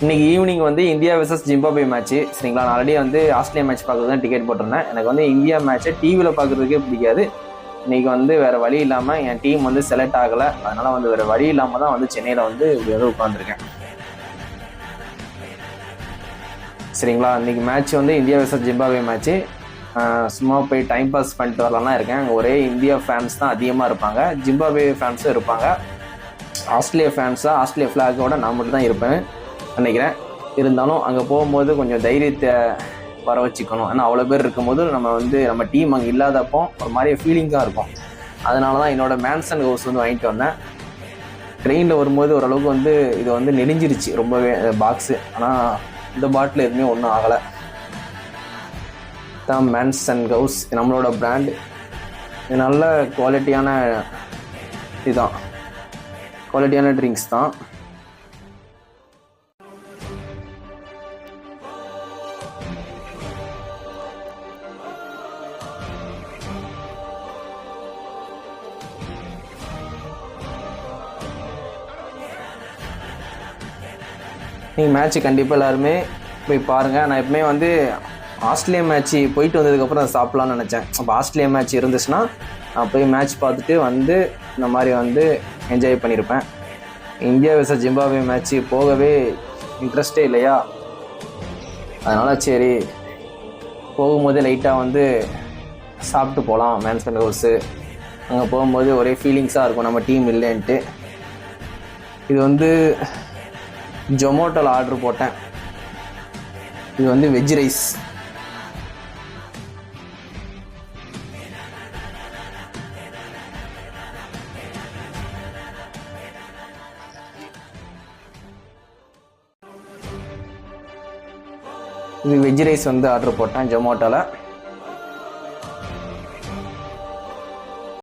இன்னைக்கு ஈவினிங் வந்து India versus Zimbabwe match. சரிங்களா, நான் ஆல்ரெடி வந்து ஆஸ்திரேலியா மேட்ச் பார்க்கறது தான் டிக்கெட் போட்டிருந்தேன். எனக்கு வந்து இந்தியா மேட்சை டிவியில் பார்க்குறதுக்கே பிடிக்காது. இன்னைக்கு வந்து வேற வழி இல்லாமல் என் டீம் வந்து செலக்ட் ஆகலை. அதனால வந்து வேற வழி இல்லாமல் தான் வந்து சென்னையில் வந்து உட்காந்துருக்கேன். சரிங்களா, இன்னைக்கு மேட்ச் வந்து இந்தியா வெர்சஸ் ஜிம்பாப்வே மேட்ச்சு. சும்மா போய் டைம் பாஸ் பண்ணிட்டு வரலாம்னா இருக்கேன். அங்கே ஒரே இந்தியா ஃபேன்ஸ் தான் அதிகமாக இருப்பாங்க, ஜிம்பாப்வே ஃபேன்ஸும் இருப்பாங்க. ஆஸ்திரேலியா ஃபேன்ஸாக ஆஸ்திரேலியா ஃப்ளாகோட நான் மட்டும் தான் இருப்பேன் நினைக்கிறேன். இருந்தாலும் அங்கே போகும்போது கொஞ்சம் தைரியத்தை வர வச்சுக்கணும். ஏன்னா அவ்வளோ பேர் இருக்கும்போது நம்ம டீம் அங்கே இல்லாதப்போ ஒரு மாதிரி ஃபீலிங்காக இருக்கும். அதனால தான் என்னோடய மேன்சன் ஹவுஸ் வந்து வாங்கிட்டு வந்தேன். ட்ரெயினில் வரும்போது ஓரளவுக்கு வந்து இது வந்து நெளிஞ்சிருச்சு ரொம்பவே பாக்ஸு. ஆனால் இந்த பாட்டில் எதுவுமே ஒன்றும் ஆகலை. தான் மேன்சன் ஹவுஸ் நம்மளோட பிராண்ட். இது நல்ல குவாலிட்டியான இதுதான், குவாலிட்டியான ட்ரிங்க்ஸ் தான். நீங்கள் மேட்ச்சு கண்டிப்பாக எல்லாருமே போய் பாருங்கள். நான் எப்பவுமே வந்து ஆஸ்திரேலியா மேட்ச்சு போயிட்டு வந்ததுக்கப்புறம் அதை சாப்பிட்லான்னு நினச்சேன். அப்போ ஆஸ்திரேலியா மேட்ச் இருந்துச்சுன்னா நான் போய் மேட்ச் பார்த்துட்டு வந்து இந்த மாதிரி வந்து என்ஜாய் பண்ணியிருப்பேன். இந்தியா வெர்சஸ் ஜிம்பாப்வே மேட்ச்சு போகவே இன்ட்ரெஸ்டே இல்லையா, அதனால் சரி போகும்போதே லைட்டாக வந்து சாப்பிட்டு போகலாம் மேன்சன் ஹவுஸு. அங்கே போகும்போது ஒரே ஃபீலிங்ஸாக இருக்கும் நம்ம டீம் இல்லைன்ட்டு. இது வந்து ஜொமேட்டோவில் ஆர்டர் போட்டேன். இது வந்து வெஜ் ரைஸ். இது வெஜ் ரைஸ் வந்து ஆர்டர் போட்டேன் ஜொமேட்டோவில்.